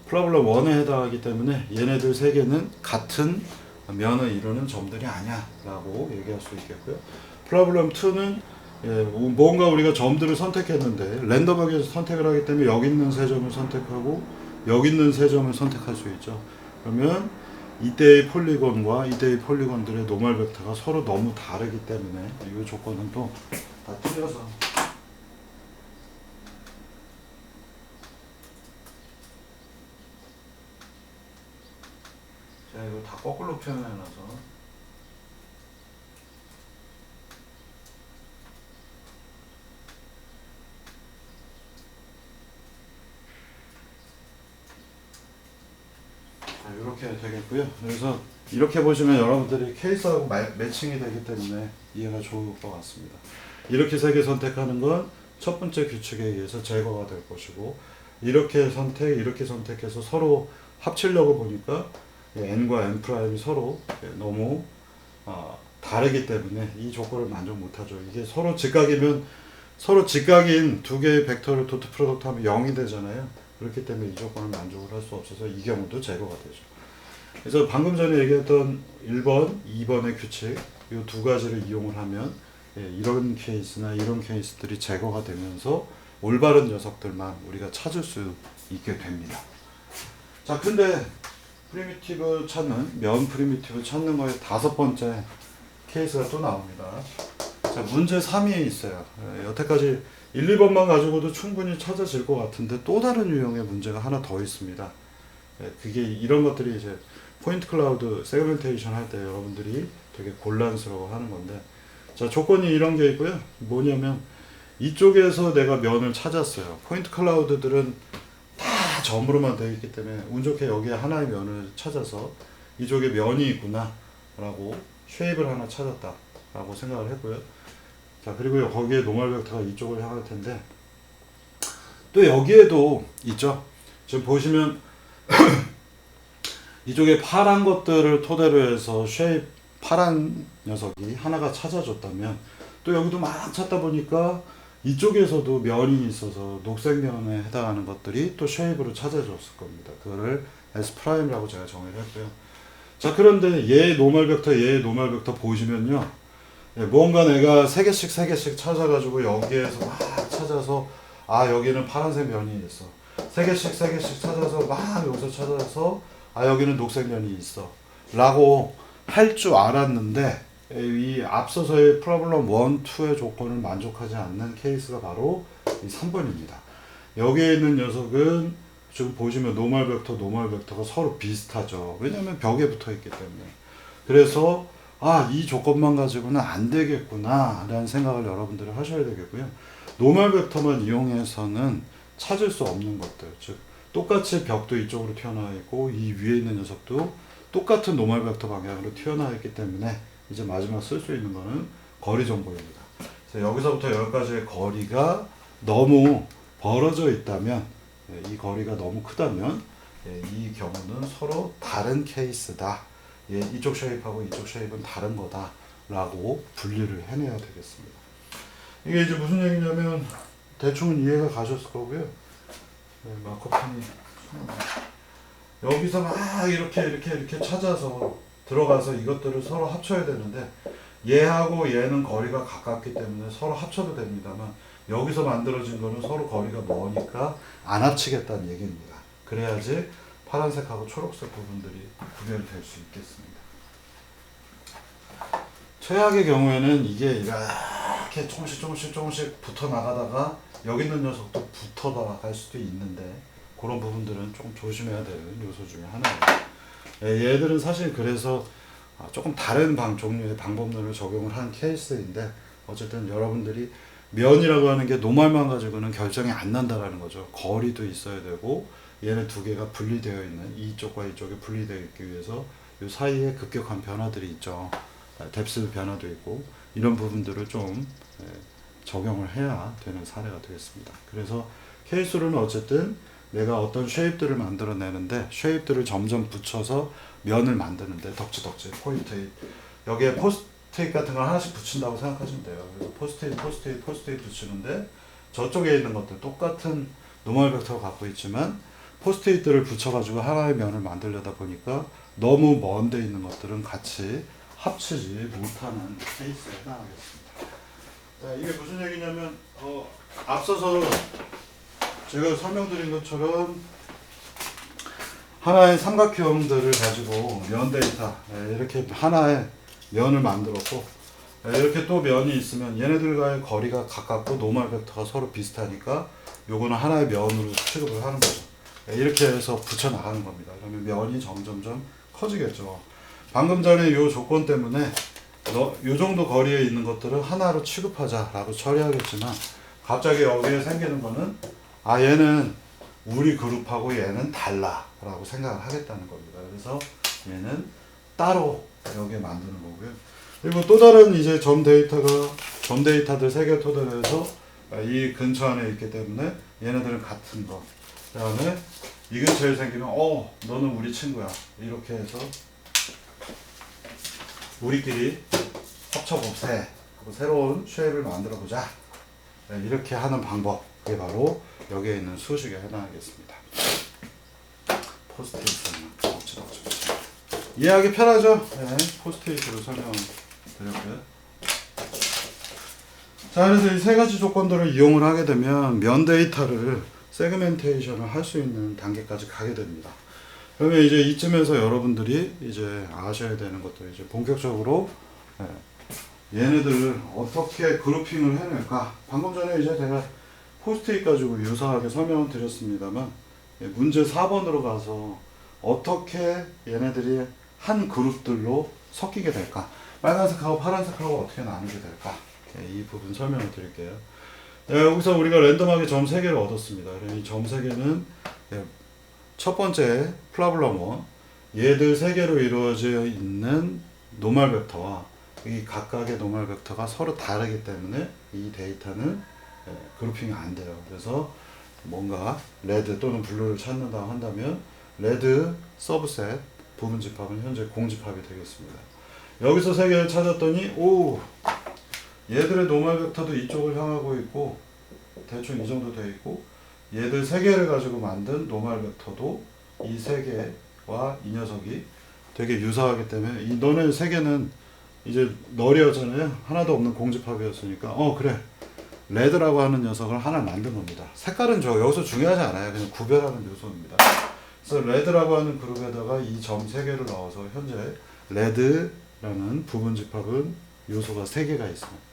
프로블럼 1에 해당하기 때문에 얘네들 3개는 같은 면을 이루는 점들이 아니야 라고 얘기할 수 있겠고요. 프로블럼 2는 뭔가 우리가 점들을 선택했는데 랜덤하게 선택을 하기 때문에 여기 있는 3점을 선택하고 여기 있는 3점을 선택할 수 있죠. 그러면 이때의 폴리곤과 이때의 폴리곤들의 노멀 벡터가 서로 너무 다르기 때문에 이 조건은 또 다 틀려서 제가 이거 다 거꾸로 표현해놔서 이렇게 되겠고요. 그래서 이렇게 보시면 여러분들이 케이스하고 매칭이 되기 때문에 이해가 좋을 것 같습니다. 이렇게 3개 선택하는 건 첫 번째 규칙에 의해서 제거가 될 것이고, 이렇게 선택해서 서로 합치려고 보니까 n과 n 프라임이 서로 너무 다르기 때문에 이 조건을 만족 못하죠. 이게 서로 직각이면 서로 직각인 두 개의 벡터를 도트 프로덕트 하면 0이 되잖아요. 그렇기 때문에 이 조건을 만족을 할 수 없어서 이 경우도 제거가 되죠. 그래서 방금 전에 얘기했던 1번, 2번의 규칙, 이 두 가지를 이용을 하면 이런 케이스나 이런 케이스들이 제거가 되면서 올바른 녀석들만 우리가 찾을 수 있게 됩니다. 자, 근데 프리미티브 찾는, 면 프리미티브 찾는 거에 5번째 케이스가 또 나옵니다. 자, 문제 3이 있어요. 여태까지 1, 2번만 가지고도 충분히 찾아질 것 같은데 또 다른 유형의 문제가 하나 더 있습니다. 그게 이런 것들이 이제 포인트 클라우드 세그멘테이션 할 때 여러분들이 되게 곤란스러워 하는 건데, 자, 조건이 이런 게 있고요. 뭐냐면 이쪽에서 내가 면을 찾았어요. 포인트 클라우드들은 다 점으로만 되어 있기 때문에 운 좋게 여기에 하나의 면을 찾아서 이쪽에 면이 있구나 라고 쉐입을 하나 찾았다 라고 생각을 했고요. 자, 그리고 거기에 노멀 벡터가 이쪽을 향할 텐데 또 여기에도 있죠. 지금 보시면 이쪽에 파란 것들을 토대로 해서 쉐입 파란 녀석이 하나가 찾아졌다면 또 여기도 막 찾다 보니까 이쪽에서도 면이 있어서 녹색 면에 해당하는 것들이 또 쉐입으로 찾아졌을 겁니다. 그거를 S'라고 제가 정의를 했고요. 자, 그런데 얘 노멀 벡터 보시면요. 뭔가 내가 3개씩 찾아가지고 여기에서 막 찾아서 여기는 파란색 면이 있어. 세 개씩 찾아서 막 여기서 찾아서 아 여기는 녹색면이 있어 라고 할 줄 알았는데 이 앞서서의 프로블럼 1, 2의 조건을 만족하지 않는 케이스가 바로 이 3번입니다. 여기에 있는 녀석은 지금 보시면 노멀 벡터가 서로 비슷하죠. 왜냐하면 벽에 붙어 있기 때문에. 그래서 아, 이 조건만 가지고는 안 되겠구나 라는 생각을 여러분들이 하셔야 되겠고요. 노멀 벡터만 이용해서는 찾을 수 없는 것들, 즉 똑같이 벽도 이쪽으로 튀어나와 있고 이 위에 있는 녀석도 똑같은 노멀 벡터 방향으로 튀어나와 있기 때문에 이제 마지막 쓸 수 있는 거는 거리 정보입니다. 그래서 여기서부터 여기까지의 거리가 너무 벌어져 있다면, 이 거리가 너무 크다면 이 경우는 서로 다른 케이스다. 이쪽 쉐입하고 이쪽 쉐입은 다른 거다 라고 분리를 해내야 되겠습니다. 이게 이제 무슨 얘기냐면 대충은 이해가 가셨을 거고요. 마커펜이 여기서 막 이렇게 찾아서 들어가서 이것들을 서로 합쳐야 되는데 얘하고 얘는 거리가 가깝기 때문에 서로 합쳐도 됩니다만 여기서 만들어진 거는 서로 거리가 머니까 안 합치겠다는 얘기입니다. 그래야지 파란색하고 초록색 부분들이 구별될 수 있겠습니다. 최악의 경우에는 이게 이렇게 조금씩 붙어 나가다가 여기 있는 녀석도 붙어 나갈 수도 있는데 그런 부분들은 좀 조심해야 되는 요소 중에 하나예요. 얘들은 사실 그래서 조금 다른 종류의 방법론을 적용을 한 케이스인데 어쨌든 여러분들이 면이라고 하는 게 노멀만 가지고는 결정이 안 난다라는 거죠. 거리도 있어야 되고 얘네 두 개가 분리되어 있는 이쪽과 이쪽이 분리되어 있기 위해서 이 사이에 급격한 변화들이 있죠. 뎁스 변화도 있고 이런 부분들을 좀 적용을 해야 되는 사례가 되겠습니다. 그래서 케이스로는 어쨌든 내가 어떤 쉐입들을 만들어내는데 쉐입들을 점점 붙여서 면을 만드는데 덕지 포인트잇 여기에 포스트잇 같은 걸 하나씩 붙인다고 생각하시면 돼요. 그래서 포스트잇 붙이는데 저쪽에 있는 것들 똑같은 노멀 벡터를 갖고 있지만 포스트잇들을 붙여가지고 하나의 면을 만들려다 보니까 너무 먼 데 있는 것들은 같이 합치지 못하는 케이스에 해당하겠습니다. 자, 이게 무슨 얘기냐면 앞서서 제가 설명드린 것처럼 하나의 삼각형들을 가지고 면 데이터 이렇게 하나의 면을 만들었고 이렇게 또 면이 있으면 얘네들과의 거리가 가깝고 노멀 벡터가 서로 비슷하니까 요거는 하나의 면으로 취급을 하는 거죠. 이렇게 해서 붙여 나가는 겁니다. 그러면 면이 점점점 커지겠죠. 방금 전에 요 조건 때문에 요 정도 거리에 있는 것들을 하나로 취급하자라고 처리하겠지만 갑자기 여기에 생기는 거는 아 얘는 우리 그룹하고 얘는 달라 라고 생각을 하겠다는 겁니다. 그래서 얘는 따로 여기에 만드는 거고요. 그리고 또 다른 이제 점 데이터들 3개 토대로 해서 이 근처 안에 있기 때문에 얘네들은 같은 거. 그 다음에 이 근처에 생기면 너는 우리 친구야 이렇게 해서 우리끼리 합쳐봅세 하고 새로운 쉐입을 만들어 보자 이렇게 하는 방법 그게 바로 여기에 있는 수식에 해당하겠습니다. 포스트잇은 덕지 이해하기 편하죠? 네, 포스트잇으로 설명드렸고요. 자, 그래서 이 세 가지 조건들을 이용을 하게 되면 면 데이터를 세그멘테이션을 할 수 있는 단계까지 가게 됩니다. 그러면 이제 이쯤에서 여러분들이 이제 아셔야 되는 것도 이제 본격적으로 얘네들을 어떻게 그룹핑을 해낼까. 방금 전에 이제 제가 포스트잇 가지고 유사하게 설명을 드렸습니다만 문제 4번으로 가서 어떻게 얘네들이 한 그룹들로 섞이게 될까. 빨간색하고 파란색하고 어떻게 나누게 될까. 이 부분 설명을 드릴게요. 여기서 우리가 랜덤하게 점 3개를 얻었습니다. 이 점 3개는 첫 번째 프로블럼 1 얘들 3개로 이루어져 있는 노멀 벡터와 이 각각의 노멀 벡터가 서로 다르기 때문에 이 데이터는 그룹핑이 안 돼요. 그래서 뭔가 레드 또는 블루를 찾는다고 한다면 레드 서브셋 부분 집합은 현재 공집합이 되겠습니다. 여기서 3개를 찾았더니 얘들의 노멀 벡터도 이쪽을 향하고 있고 대충 이 정도 되어 있고 얘들 3개를 가지고 만든 노멀 벡터도 이 3개와 이 녀석이 되게 유사하기 때문에 이 너네 3개는 이제 널이었잖아요. 하나도 없는 공집합이었으니까 그래 레드라고 하는 녀석을 하나 만든 겁니다. 색깔은 여기서 중요하지 않아요. 그냥 구별하는 요소입니다. 그래서 레드라고 하는 그룹에다가 이 점 3개를 넣어서 현재 레드라는 부분 집합은 요소가 3개가 있습니다.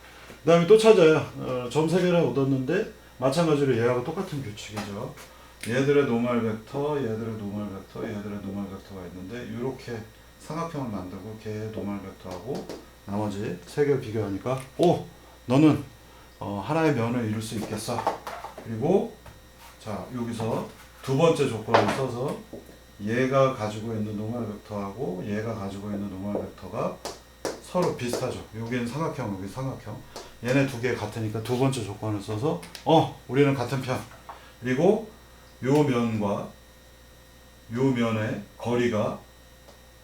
그 다음에 또 찾아요. 점 3개를 얻었는데 마찬가지로 얘하고 똑같은 규칙이죠. 얘들의 노멀 벡터, 얘들의 노멀 벡터, 얘들의 노멀 벡터가 있는데 이렇게 삼각형을 만들고 걔의 노멀 벡터하고 나머지 3개를 비교하니까 오! 너는 하나의 면을 이룰 수 있겠어. 그리고 자 여기서 두 번째 조건을 써서 얘가 가지고 있는 노멀 벡터하고 얘가 가지고 있는 노멀 벡터가 서로 비슷하죠. 여기는 삼각형, 여기 삼각형. 얘네 두 개 같으니까 두 번째 조건을 써서 우리는 같은 편. 그리고 요 면과 요 면의 거리가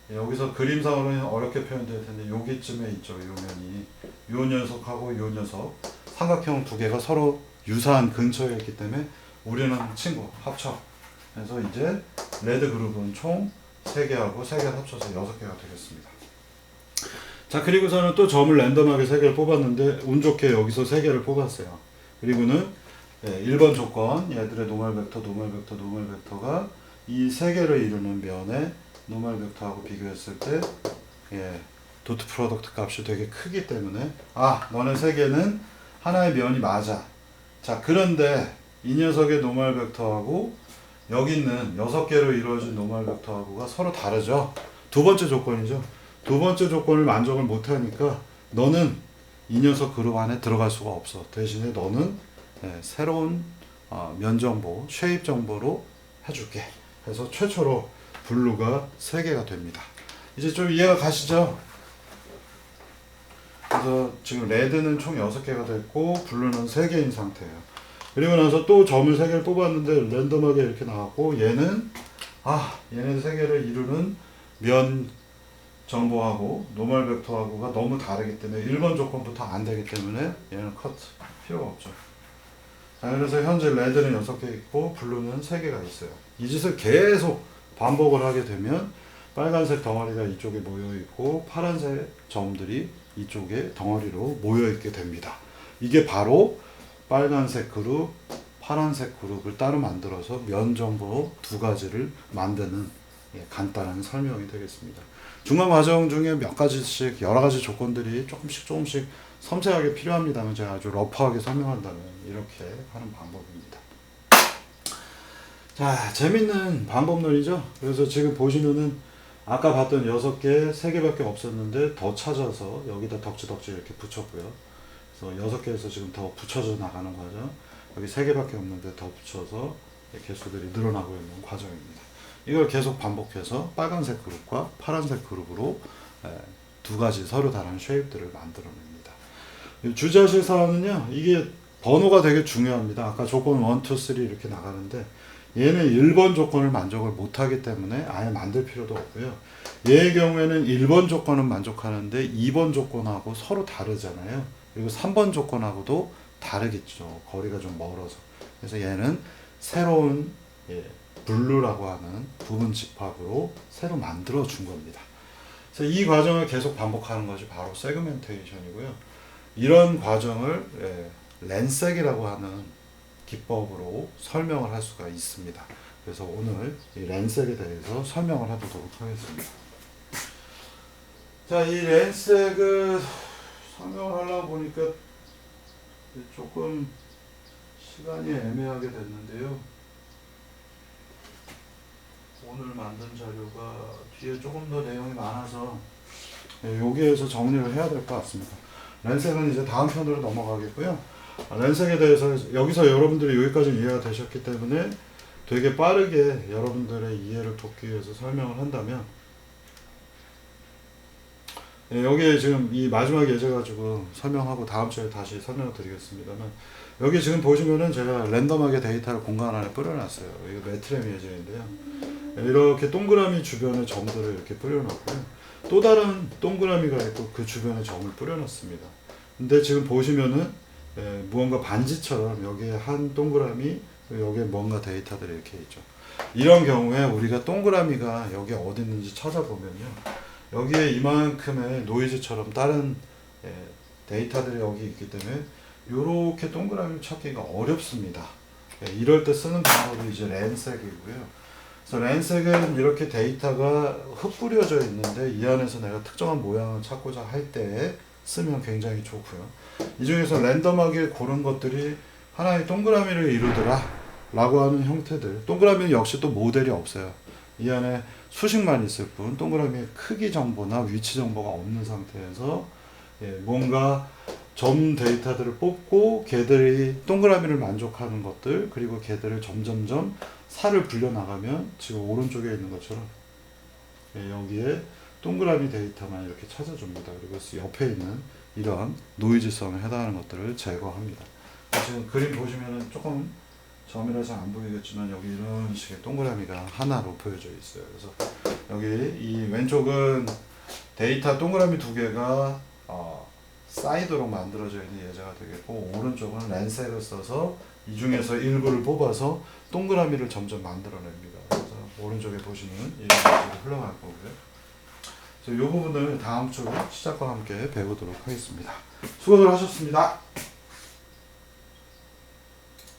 여기서 그림상으로는 어렵게 표현될 텐데 여기쯤에 있죠. 요 면이 요 녀석하고 요 녀석 삼각형 두 개가 서로 유사한 근처에 있기 때문에 우리는 친구 합쳐. 그래서 이제 레드 그룹은 총 3개하고 3개 합쳐서 6개가 되겠습니다. 자, 그리고서는 또 점을 랜덤하게 3개를 뽑았는데 운 좋게 여기서 3개를 뽑았어요. 그리고는 1번 조건 얘들의 노멀 벡터, 노멀 벡터, 노멀 벡터가 이 3개를 이루는 면의 노멀 벡터하고 비교했을 때 도트 프로덕트 값이 되게 크기 때문에 너네 3개는 하나의 면이 맞아. 자, 그런데 이 녀석의 노멀 벡터하고 여기 있는 6개로 이루어진 노멀 벡터하고가 서로 다르죠. 두 번째 조건이죠. 두 번째 조건을 만족을 못하니까 너는 이 녀석 그룹 안에 들어갈 수가 없어. 대신에 너는 새로운 면 정보, 쉐입 정보로 해줄게. 그래서 최초로 블루가 3개가 됩니다. 이제 좀 이해가 가시죠? 그래서 지금 레드는 총 6개가 됐고 블루는 3개인 상태예요. 그리고 나서 또 점을 3개를 뽑았는데 랜덤하게 이렇게 나왔고 얘는 얘네 3개를 이루는 면 정보하고 노멀 벡터하고가 너무 다르기 때문에 1번 조건부터 안 되기 때문에 얘는 컷 필요가 없죠. 자, 그래서 현재 레드는 6개 있고 블루는 3개가 있어요. 이 짓을 계속 반복을 하게 되면 빨간색 덩어리가 이쪽에 모여 있고 파란색 점들이 이쪽에 덩어리로 모여 있게 됩니다. 이게 바로 빨간색 그룹, 파란색 그룹을 따로 만들어서 면 정보 두 가지를 만드는 간단한 설명이 되겠습니다. 중간 과정 중에 몇 가지씩 여러 가지 조건들이 조금씩 섬세하게 필요합니다만 제가 아주 러프하게 설명한다면 이렇게 하는 방법입니다. 자, 재밌는 방법론이죠. 그래서 지금 보시면은 아까 봤던 6개, 3개밖에 없었는데 더 찾아서 여기다 덕지덕지 이렇게 붙였고요. 그래서 6개에서 지금 더 붙여져 나가는 과정. 여기 3개밖에 없는데 더 붙여서 개수들이 늘어나고 있는 과정입니다. 이걸 계속 반복해서 빨간색 그룹과 파란색 그룹으로 두 가지 서로 다른 쉐입들을 만들어냅니다. 주저하실 사항은요, 이게 번호가 되게 중요합니다. 아까 조건 1, 2, 3 이렇게 나가는데 얘는 1번 조건을 만족을 못하기 때문에 아예 만들 필요도 없고요. 얘의 경우에는 1번 조건은 만족하는데 2번 조건하고 서로 다르잖아요. 그리고 3번 조건하고도 다르겠죠. 거리가 좀 멀어서. 그래서 얘는 새로운 블루라고 하는 부분 집합으로 새로 만들어 준 겁니다. 그래서 이 과정을 계속 반복하는 것이 바로 세그멘테이션이고요. 이런 과정을 랜색이라고 하는 기법으로 설명을 할 수가 있습니다. 그래서 오늘 이 랜색에 대해서 설명을 해보도록 하겠습니다. 자, 이 랜색을 설명을 하려고 보니까 조금 시간이 애매하게 됐는데요. 오늘 만든 자료가 뒤에 조금 더 내용이 많아서 여기에서 정리를 해야 될 것 같습니다. 랜색은 이제 다음 편으로 넘어가겠고요. 랜색에 대해서 여기서 여러분들이 여기까지 이해가 되셨기 때문에 되게 빠르게 여러분들의 이해를 돕기 위해서 설명을 한다면 여기에 지금 이 마지막 예제 가지고 설명하고 다음 주에 다시 설명을 드리겠습니다만 여기 지금 보시면은 제가 랜덤하게 데이터를 공간 안에 뿌려놨어요. 이거 매트램 예제인데요. 이렇게 동그라미 주변에 점들을 이렇게 뿌려놨고요. 또 다른 동그라미가 있고 그 주변에 점을 뿌려놨습니다. 근데 지금 보시면은 무언가 반지처럼 여기에 한 동그라미, 여기에 뭔가 데이터들이 이렇게 있죠. 이런 경우에 우리가 동그라미가 여기 어디 있는지 찾아보면요. 여기에 이만큼의 노이즈처럼 다른 데이터들이 여기 있기 때문에 요렇게 동그라미를 찾기가 어렵습니다. 예, 이럴 때 쓰는 방법이 이제 랜색이고요. 그래서 랜색은 이렇게 데이터가 흩뿌려져 있는데 이 안에서 내가 특정한 모양을 찾고자 할 때 쓰면 굉장히 좋고요. 이 중에서 랜덤하게 고른 것들이 하나의 동그라미를 이루더라 라고 하는 형태들. 동그라미는 역시 또 모델이 없어요. 이 안에 수식만 있을 뿐 동그라미의 크기 정보나 위치 정보가 없는 상태에서 뭔가 점 데이터들을 뽑고 걔들이 동그라미를 만족하는 것들, 그리고 걔들을 점점점 살을 불려나가면 지금 오른쪽에 있는 것처럼 여기에 동그라미 데이터만 이렇게 찾아줍니다. 그리고 옆에 있는 이런 노이즈성에 해당하는 것들을 제거합니다. 지금 그림 보시면은 조금 점이라서 안 보이겠지만 여기 이런 식의 동그라미가 하나로 보여져 있어요. 그래서 여기 이 왼쪽은 데이터 동그라미 두 개가 사이드로 만들어져 있는 예제가 되겠고, 오른쪽은 랜색을 써서 이 중에서 일부를 뽑아서 동그라미를 점점 만들어냅니다. 그래서 오른쪽에 보시는 이 예제로 흘러갈 거고요. 그래서 이 부분을 다음 주 시작과 함께 배우도록 하겠습니다. 수고들 하셨습니다.